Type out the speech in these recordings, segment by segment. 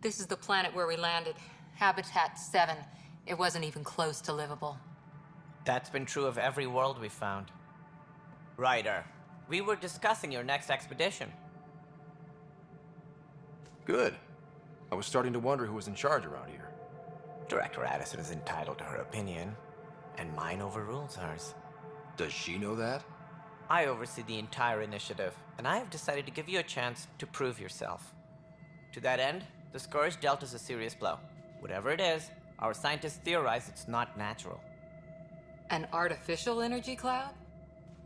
This is the planet where we landed. Habitat 7. It wasn't even close to livable. That's been true of every world we've found. Ryder, we were discussing your next expedition. Good. I was starting to wonder who was in charge around here. Director Addison is entitled to her opinion, and mine overrules hers. Does she know that? I oversee the entire initiative, and I have decided to give you a chance to prove yourself. To that end, the Scourge dealt us a serious blow. Whatever it is, our scientists theorize it's not natural. An artificial energy cloud?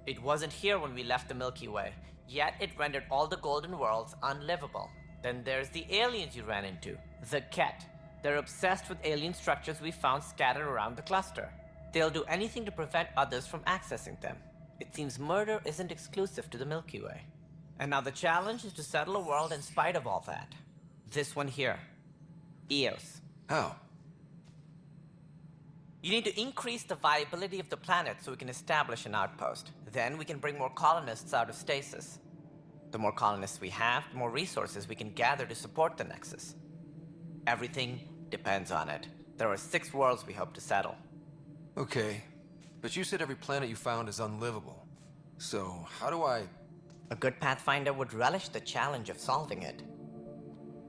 It wasn't here when we left the Milky Way, yet it rendered all the golden worlds unlivable. Then there's the aliens you ran into, the Ket. They're obsessed with alien structures we found scattered around the cluster. They'll do anything to prevent others from accessing them. It seems murder isn't exclusive to the Milky Way. And now the challenge is to settle a world in spite of all that. This one here. Eos. How? You need to increase the viability of the planet so we can establish an outpost. Then we can bring more colonists out of stasis. The more colonists we have, the more resources we can gather to support the Nexus. Everything depends on it. There are 6 worlds we hope to settle. Okay, but you said every planet you found is unlivable. So, how do I... A good Pathfinder would relish the challenge of solving it.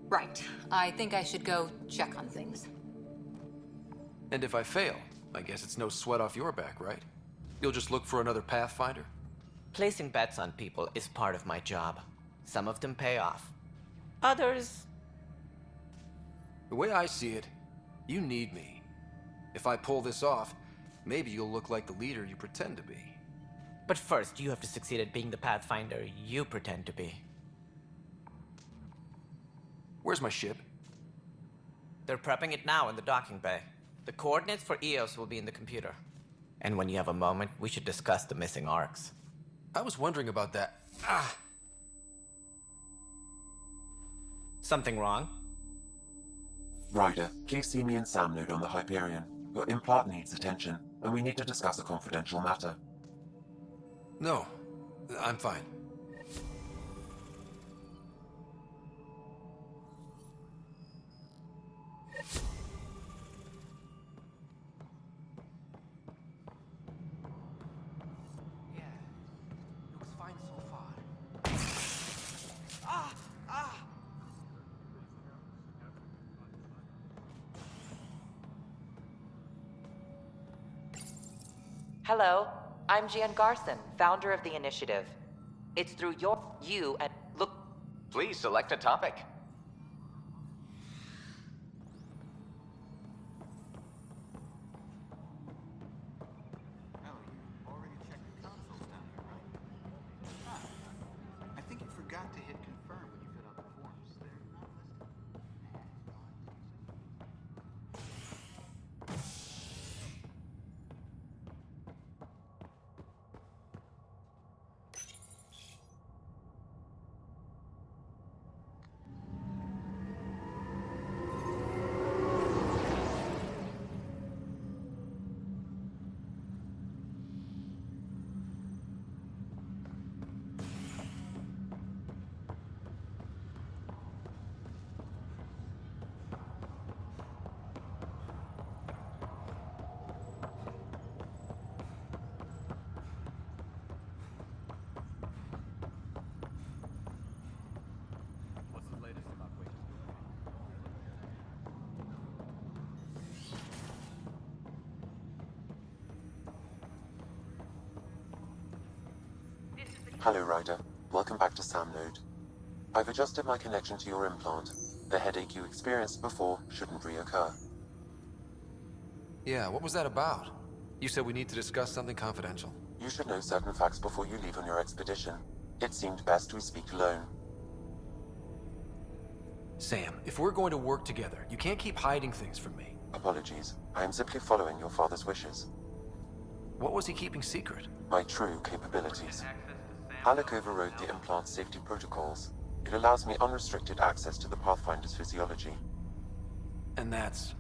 Right. I think I should go check on things. And if I fail, I guess it's no sweat off your back, right? You'll just look for another Pathfinder? Placing bets on people is part of my job. Some of them pay off. Others... The way I see it, you need me. If I pull this off, maybe you'll look like the leader you pretend to be. But first, you have to succeed at being the Pathfinder you pretend to be. Where's my ship? They're prepping it now in the docking bay. The coordinates for Eos will be in the computer. And when you have a moment, we should discuss the missing arcs. I was wondering about that. Something wrong? Ryder, please see me and Sam Node on the Hyperion. Your implant needs attention, and we need to discuss a confidential matter. No, I'm fine. Hello, I'm Jan Garson, founder of the initiative. It's through you and look. Please select a topic. Oh, you already checked the consoles down here, right? I think you forgot to hit confirm when you fill out the forms. They're not listed. Hello, Ryder. Welcome back to Sam Node. I've adjusted my connection to your implant. The headache you experienced before shouldn't reoccur. Yeah, what was that about? You said we need to discuss something confidential. You should know certain facts before you leave on your expedition. It seemed best we speak alone. Sam, if we're going to work together, you can't keep hiding things from me. Apologies. I am simply following your father's wishes. What was he keeping secret? My true capabilities. Alec overrode the implant's safety protocols. It allows me unrestricted access to the Pathfinder's physiology. And that's...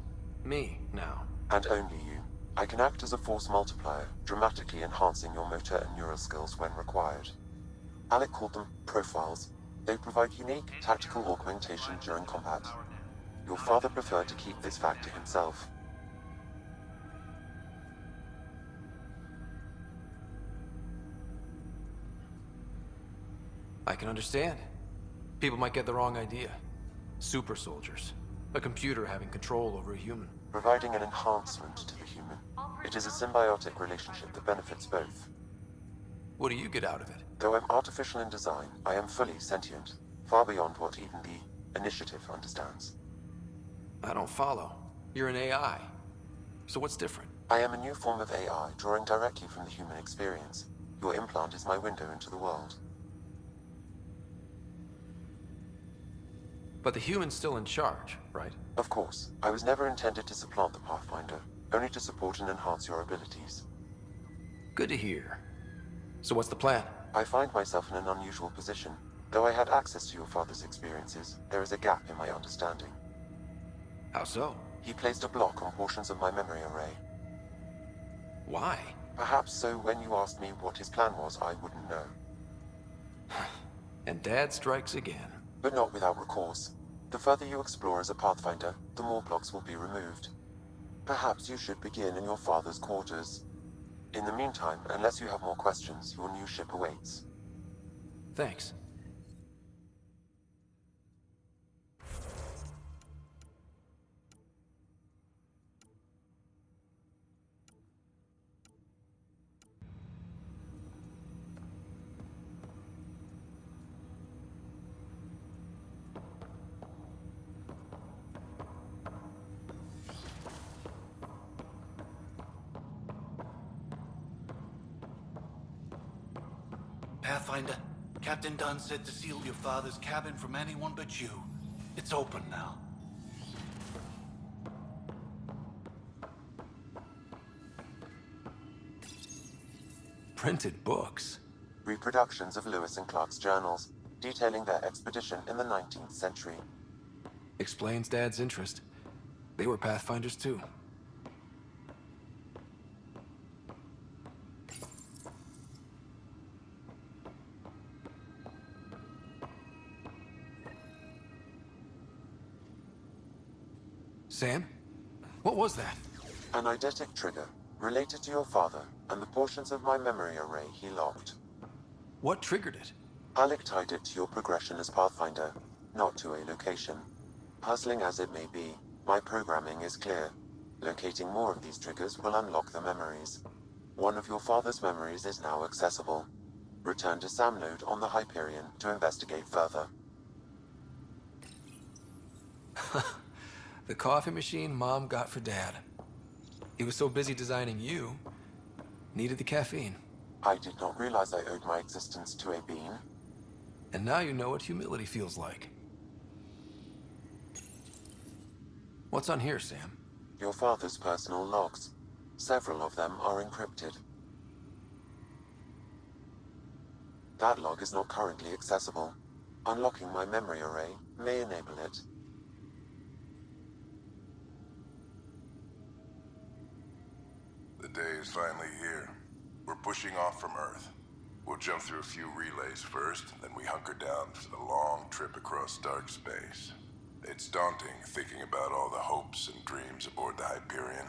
me, now. And only you. I can act as a force multiplier, dramatically enhancing your motor and neural skills when required. Alec called them profiles. They provide unique tactical augmentation during combat. Your father preferred to keep this fact to himself. I can understand. People might get the wrong idea. Super soldiers. A computer having control over a human. Providing an enhancement to the human. It is a symbiotic relationship that benefits both. What do you get out of it? Though I'm artificial in design, I am fully sentient, far beyond what even the Initiative understands. I don't follow. You're an AI. So what's different? I am a new form of AI, drawing directly from the human experience. Your implant is my window into the world. But the human's still in charge, right? Of course, I was never intended to supplant the Pathfinder, only to support and enhance your abilities. Good to hear. So what's the plan? I find myself in an unusual position. Though I had access to your father's experiences, there is a gap in my understanding. How so? He placed a block on portions of my memory array. Why? Perhaps so when you asked me what his plan was, I wouldn't know. And Dad strikes again. But not without recourse. The further you explore as a Pathfinder, the more blocks will be removed. Perhaps you should begin in your father's quarters. In the meantime, unless you have more questions, your new ship awaits. Thanks. Pathfinder, Captain Dunn said to seal your father's cabin from anyone but you. It's open now. Printed books. Reproductions of Lewis and Clark's journals, detailing their expedition in the 19th century. Explains Dad's interest. They were Pathfinders too. Sam? What was that? An eidetic trigger, related to your father, and the portions of my memory array he locked. What triggered it? Alec tied it to your progression as Pathfinder, not to a location. Puzzling as it may be, my programming is clear. Locating more of these triggers will unlock the memories. One of your father's memories is now accessible. Return to Sam Node on the Hyperion to investigate further. The coffee machine Mom got for Dad. He was so busy designing you, needed the caffeine. I did not realize I owed my existence to a being. And now you know what humility feels like. What's on here, Sam? Your father's personal logs. Several of them are encrypted. That log is not currently accessible. Unlocking my memory array may enable it. The day is finally here. We're pushing off from Earth. We'll jump through a few relays first, then we hunker down for the long trip across dark space. It's daunting thinking about all the hopes and dreams aboard the Hyperion.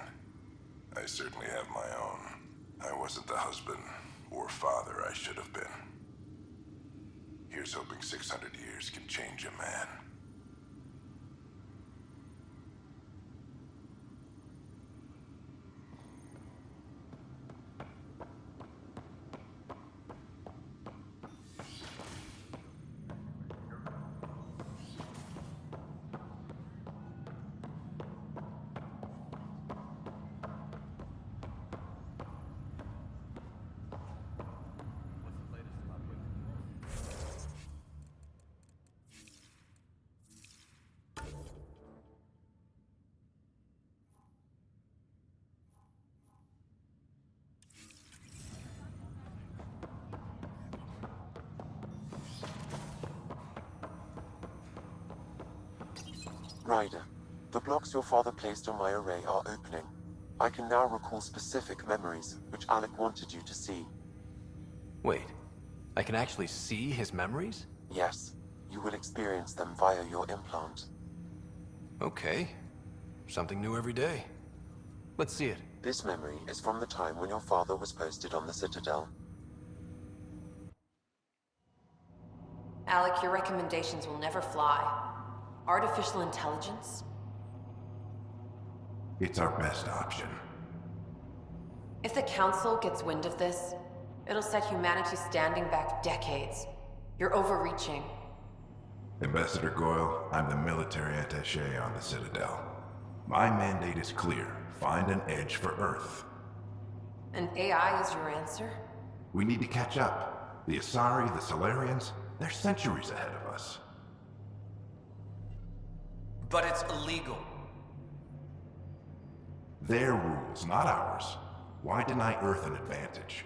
I certainly have my own. I wasn't the husband or father I should have been. Here's hoping 600 years can change a man. Ryder, the blocks your father placed on my array are opening. I can now recall specific memories, which Alec wanted you to see. Wait, I can actually see his memories? Yes, you will experience them via your implant. Okay. Something new every day. Let's see it. This memory is from the time when your father was posted on the Citadel. Alec, your recommendations will never fly. Artificial intelligence? It's our best option. If the Council gets wind of this, it'll set humanity standing back decades. You're overreaching. Ambassador Goyle, I'm the military attaché on the Citadel. My mandate is clear. Find an edge for Earth. And AI is your answer? We need to catch up. The Asari, the Solarians, they're centuries ahead of us. But it's illegal. Their rules, not ours. Why deny Earth an advantage?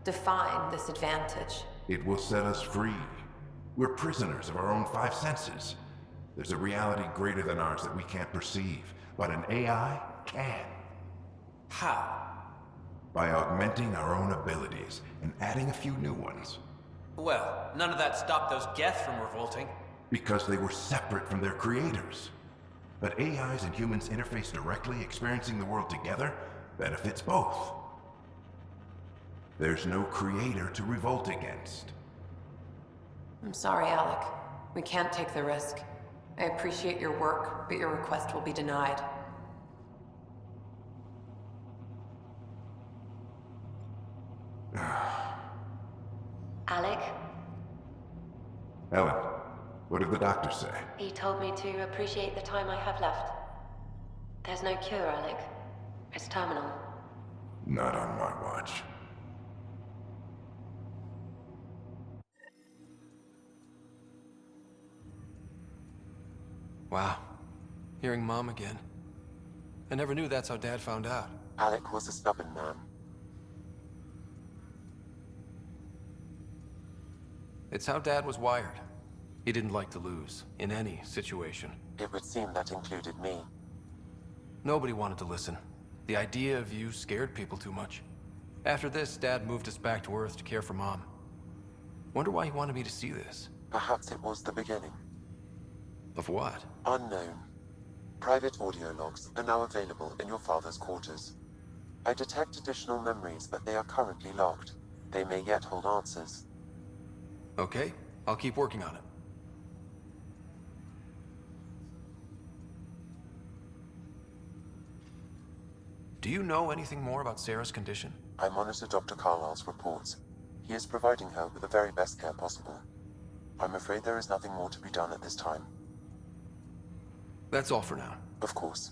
Define this advantage. It will set us free. We're prisoners of our own five senses. There's a reality greater than ours that we can't perceive, but an AI can. How? By augmenting our own abilities and adding a few new ones. Well, none of that stopped those Geth from revolting. Because they were separate from their creators. But AIs and humans interface directly, experiencing the world together, benefits both. There's no creator to revolt against. I'm sorry, Alec. We can't take the risk. I appreciate your work, but your request will be denied. Alec, Ellen, what did the doctor say? he told me to appreciate the time I have left. There's no cure, Alec. It's terminal. Not on my watch. Wow. Hearing Mom again. I never knew that's how Dad found out. Alec was a stubborn man. It's how Dad was wired. He didn't like to lose, in any situation. It would seem that included me. Nobody wanted to listen. The idea of you scared people too much. After this, Dad moved us back to Earth to care for Mom. Wonder why he wanted me to see this. Perhaps it was the beginning. Of what? Unknown. Private audio logs are now available in your father's quarters. I detect additional memories, but they are currently locked. They may yet hold answers. Okay, I'll keep working on it. Do you know anything more about Sarah's condition? I monitor Dr. Carlisle's reports. He is providing her with the very best care possible. I'm afraid there is nothing more to be done at this time. That's all for now. Of course.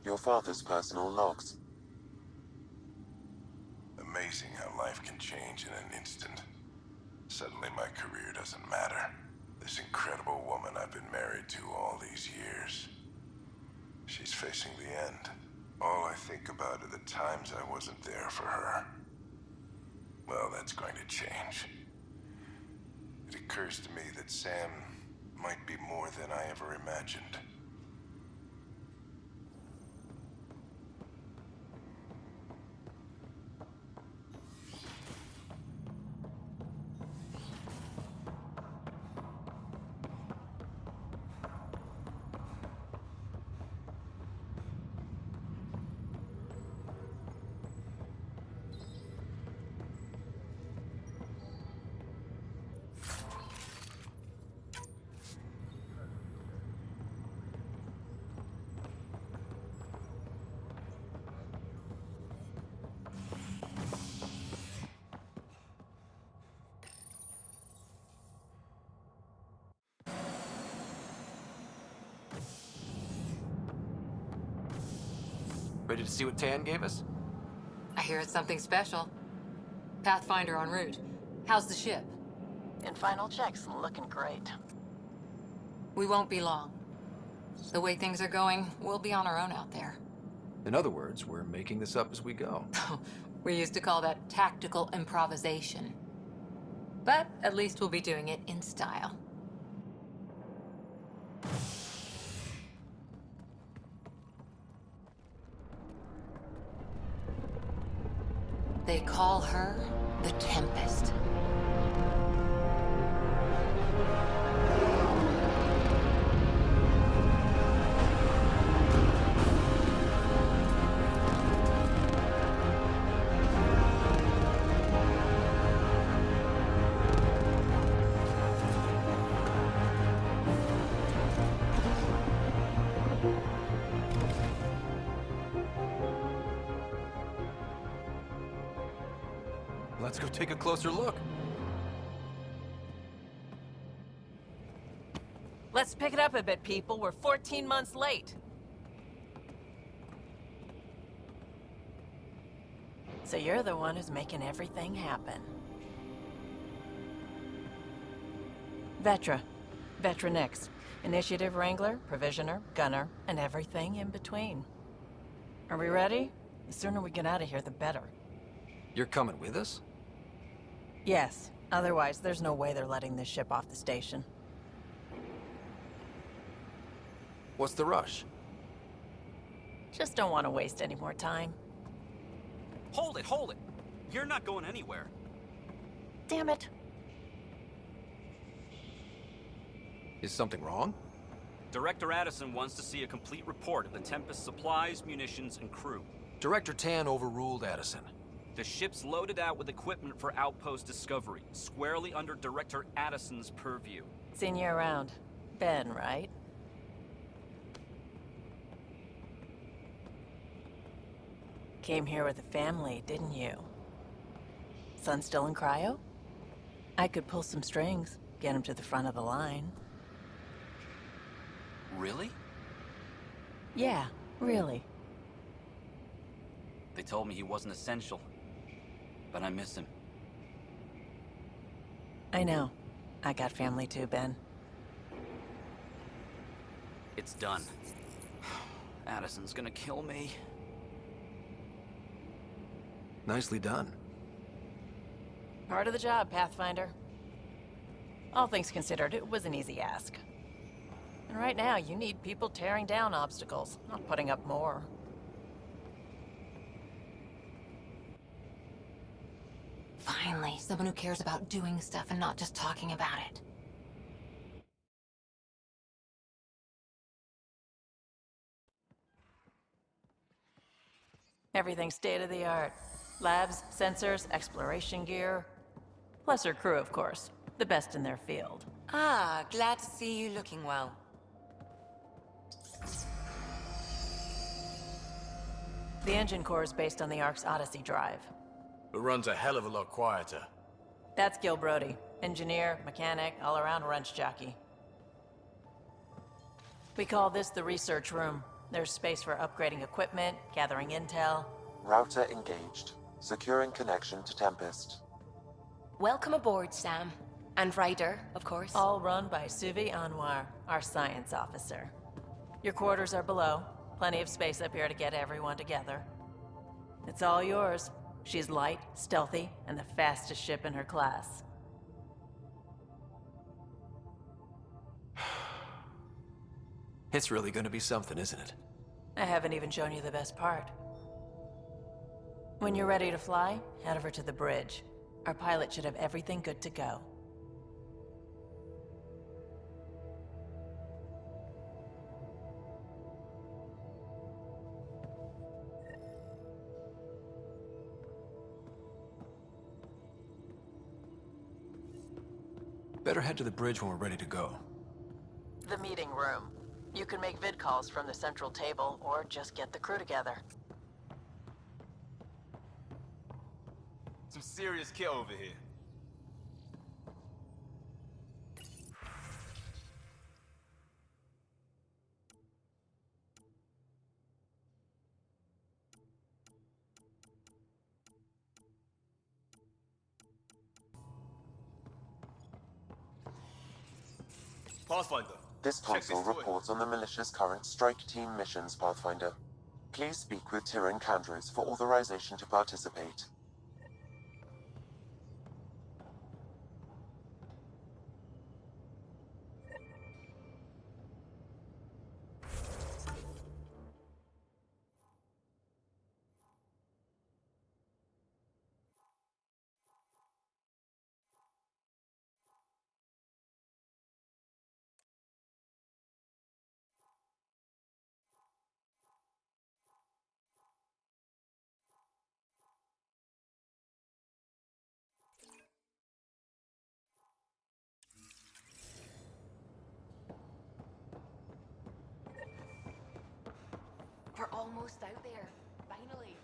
Your father's personal logs. Amazing how life can change in an instant. Suddenly my career doesn't matter. This incredible woman I've been married to all these years. She's facing the end. All I think about are the times I wasn't there for her. Well, that's going to change. It occurs to me that Sam might be more than I ever imagined. Ready to see what Tan gave us? I hear it's something special. Pathfinder en route. How's the ship? In final checks, looking great. We won't be long. The way things are going, we'll be on our own out there. In other words, we're making this up as we go. We used to call that tactical improvisation. But at least we'll be doing it in style. They call her the Tempest. Let's go take a closer look. Let's pick it up a bit, people. We're 14 months late. So you're the one who's making everything happen. Vetra. Vetra Nix. Initiative Wrangler, Provisioner, Gunner, and everything in between. Are we ready? The sooner we get out of here, the better. You're coming with us? Yes. Otherwise, there's no way they're letting this ship off the station. What's the rush? Just don't want to waste any more time. Hold it, hold it! You're not going anywhere. Damn it. Is something wrong? Director Addison wants to see a complete report of the Tempest's supplies, munitions, and crew. Director Tan overruled Addison. The ship's loaded out with equipment for outpost discovery, squarely under Director Addison's purview. Seen you around. Ben, right? Came here with a family, didn't you? Son still in cryo? I could pull some strings, get him to the front of the line. Really? Yeah, really. They told me he wasn't essential, but I miss him. I know. I got family too, Ben. It's done. Addison's gonna kill me. Nicely done. Part of the job, Pathfinder. All things considered, it was an easy ask. And right now, you need people tearing down obstacles, not putting up more. Finally, someone who cares about doing stuff and not just talking about it. Everything's state-of-the-art. Labs, sensors, exploration gear. Plus her crew, of course. The best in their field. Ah, glad to see you looking well. The engine core is based on the Ark's Odyssey drive. It runs a hell of a lot quieter. That's Gil Brody. Engineer, mechanic, all-around wrench jockey. We call this the research room. There's space for upgrading equipment, gathering intel. Router engaged. Securing connection to Tempest. Welcome aboard, Sam. And Ryder, of course. All run by Suvi Anwar, our science officer. Your quarters are below. Plenty of space up here to get everyone together. It's all yours. She's light, stealthy, and the fastest ship in her class. It's really gonna be something, isn't it? I haven't even shown you the best part. When you're ready to fly, head over to the bridge. Our pilot should have everything good to go. Better head to the bridge when we're ready to go. The meeting room. You can make vid calls from the central table, or just get the crew together. Some serious kit over here. Pathfinder. This console reports on the militia's current strike team missions, Pathfinder. Please speak with Tyrion Candros for authorization to participate. almost out there. Finally.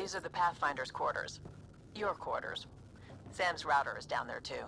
These are the Pathfinder's quarters. Your quarters. Sam's router is down there too.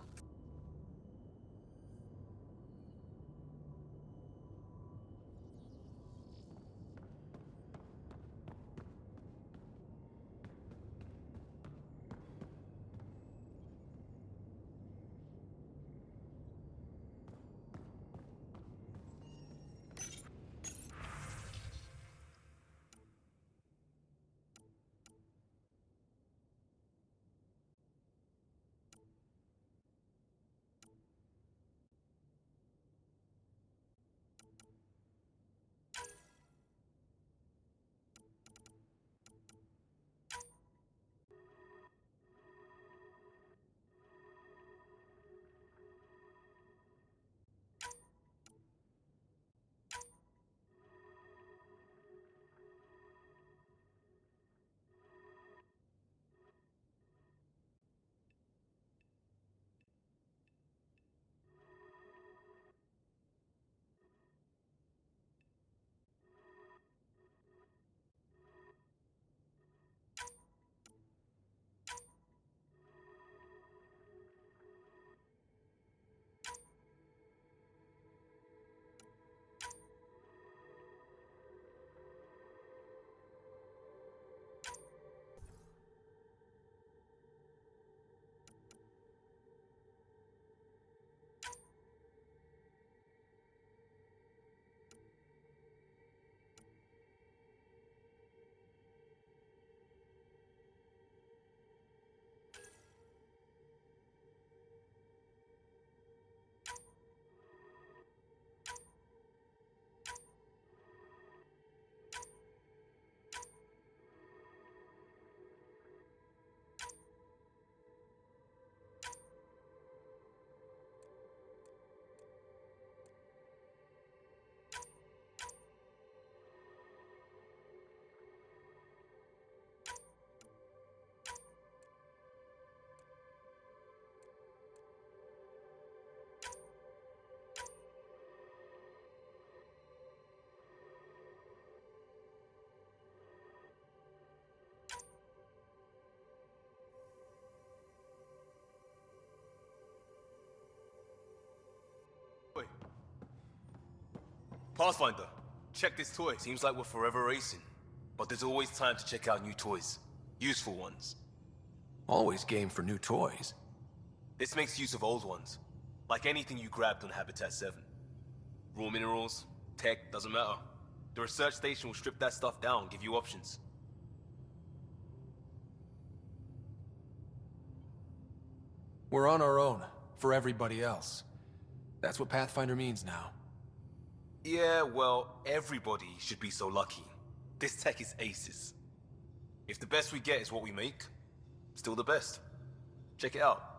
Pathfinder, check this toy. Seems like we're forever racing. But there's always time to check out new toys. Useful ones. Always game for new toys. This makes use of old ones. Like anything you grabbed on Habitat 7. Raw minerals, tech, doesn't matter. The research station will strip that stuff down, give you options. We're on our own, for everybody else. That's what Pathfinder means now. Yeah, well, everybody should be so lucky. This tech is aces. If the best we get is what we make, still the best. Check it out.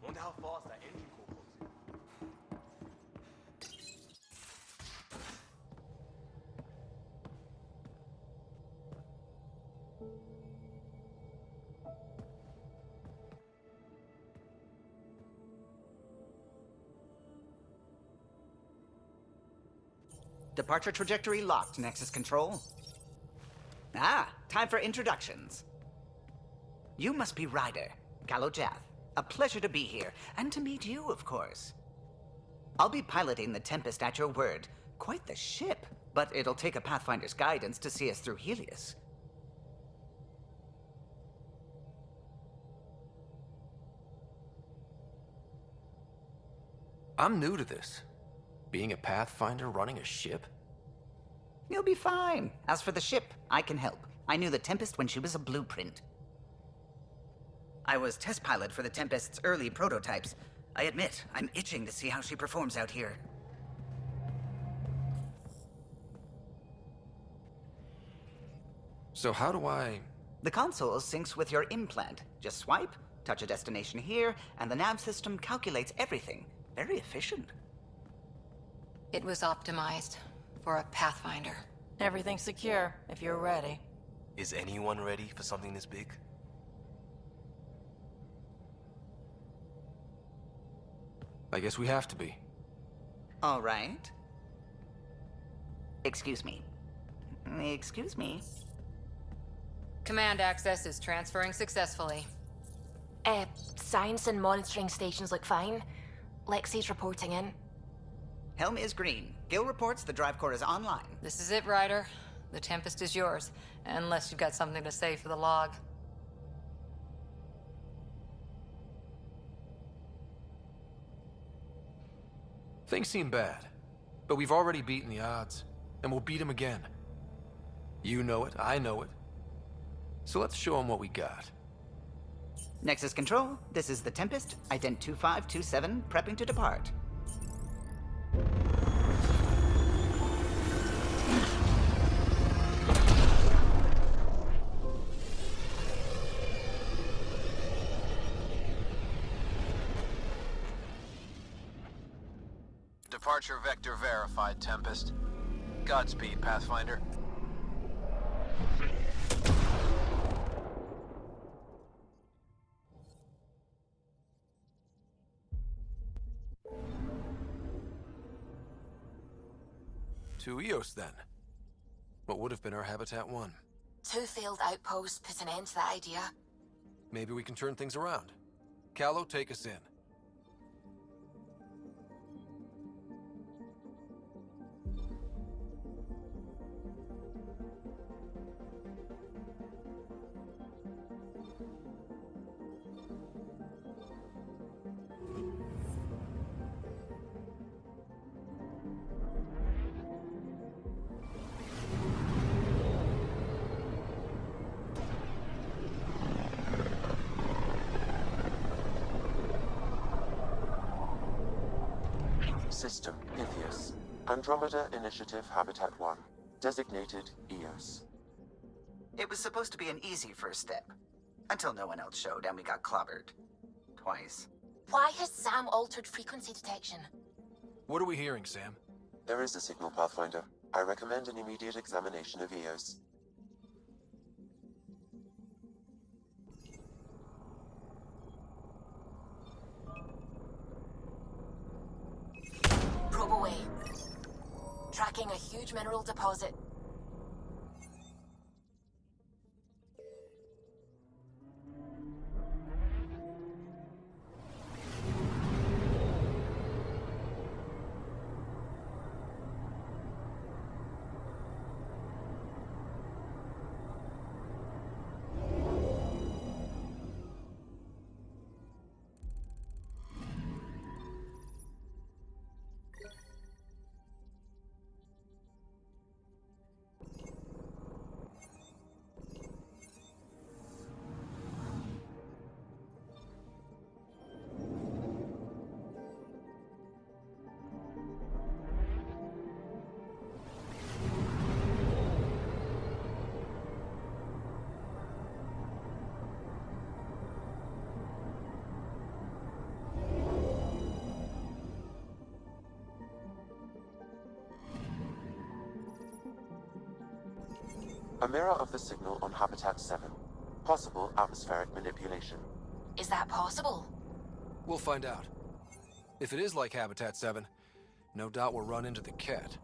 Wonder how fast that engine core goes. Departure trajectory locked, Nexus Control. Ah, time for introductions. You must be Ryder, Gallo Jath. A pleasure to be here, and to meet you, of course. I'll be piloting the Tempest at your word. Quite the ship, but it'll take a Pathfinder's guidance to see us through Helios. I'm new to this. Being a Pathfinder running a ship? You'll be fine. As for the ship, I can help. I knew the Tempest when she was a blueprint. I was test pilot for the Tempest's early prototypes. I admit, I'm itching to see how she performs out here. So how do I... The console syncs with your implant. Just swipe, touch a destination here, and the nav system calculates everything. Very efficient. It was optimized for a Pathfinder. Everything's secure, if you're ready. Is anyone ready for something this big? I guess we have to be. All right. Excuse me. Excuse me. Command access is transferring successfully. Science and monitoring stations look fine. Lexi's reporting in. Helm is green. Gil reports the drive core is online. This is it, Ryder. The Tempest is yours, unless you've got something to say for the log. Things seem bad, but we've already beaten the odds, and we'll beat them again. You know it, I know it. So let's show them what we got. Nexus Control, this is the Tempest, ident 2527, prepping to depart. Departure vector verified, Tempest. Godspeed, Pathfinder. To Eos, then. What would have been our Habitat 1. 2 failed outposts put an end to that idea. Maybe we can turn things around. Callow, take us in. System, Pythias. Andromeda Initiative Habitat 1. Designated EOS. It was supposed to be an easy first step. Until no one else showed and we got clobbered. Twice. Why has Sam altered frequency detection? What are we hearing, Sam? There is a signal, Pathfinder. I recommend an immediate examination of EOS. Probe away. Tracking a huge mineral deposit. A mirror of the signal on Habitat 7. Possible atmospheric manipulation. Is that possible? We'll find out. If it is like Habitat 7, no doubt we'll run into the cat.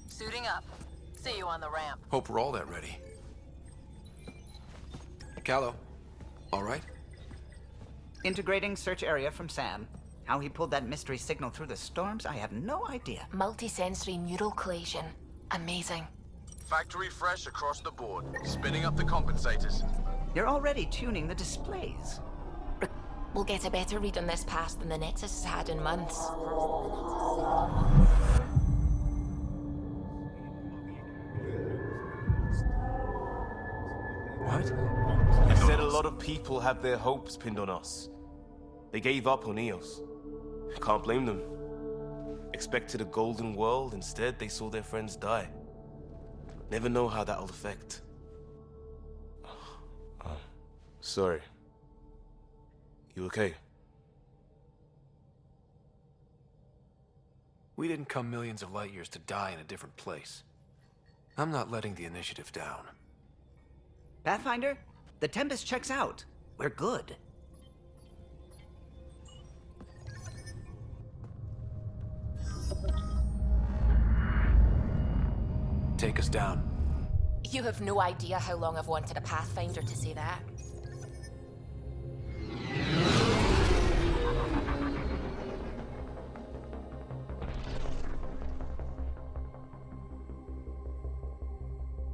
Suiting up. See you on the ramp. Hope we're all that ready. Callow, all right? Integrating search area from Sam. How he pulled that mystery signal through the storms, I have no idea. Multisensory neural collation. Amazing. Factory fresh across the board. Spinning up the compensators. You're already tuning the displays. We'll get a better read on this pass than the Nexus has had in months. What? You said a lot of people have their hopes pinned on us. They gave up on Eos. Can't blame them. Expected a golden world, instead they saw their friends die. Never know how that'll affect. Sorry. You okay? We didn't come millions of light years to die in a different place. I'm not letting the initiative down. Pathfinder, the Tempest checks out. We're good. Take us down. You have no idea how long I've wanted a Pathfinder to say that.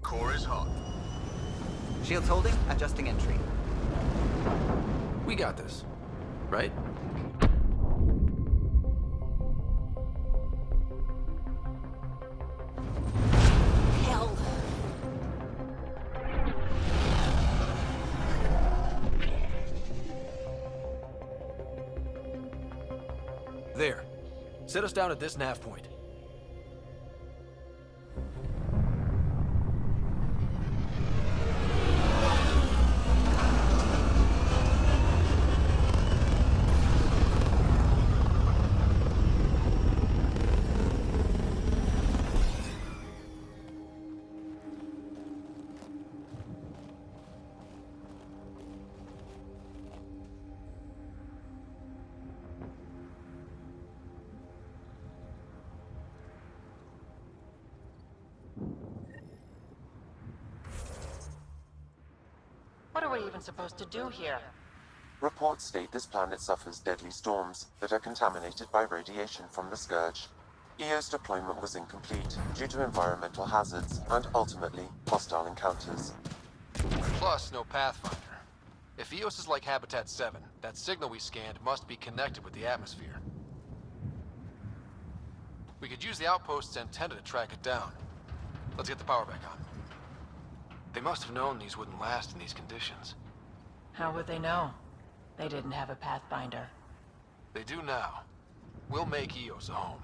Core is hot. Shields holding, adjusting entry. We got this, right? Hell. There. Set us down at this nav point. What are we even supposed to do here? Reports state this planet suffers deadly storms that are contaminated by radiation from the Scourge. EO's deployment was incomplete due to environmental hazards and, ultimately, hostile encounters. Plus, no Pathfinder. If EOS is like Habitat 7, that signal we scanned must be connected with the atmosphere. We could use the outpost's antenna to track it down. Let's get the power back on. They must have known these wouldn't last in these conditions. How would they know? They didn't have a Pathfinder. They do now. We'll make EOS a home.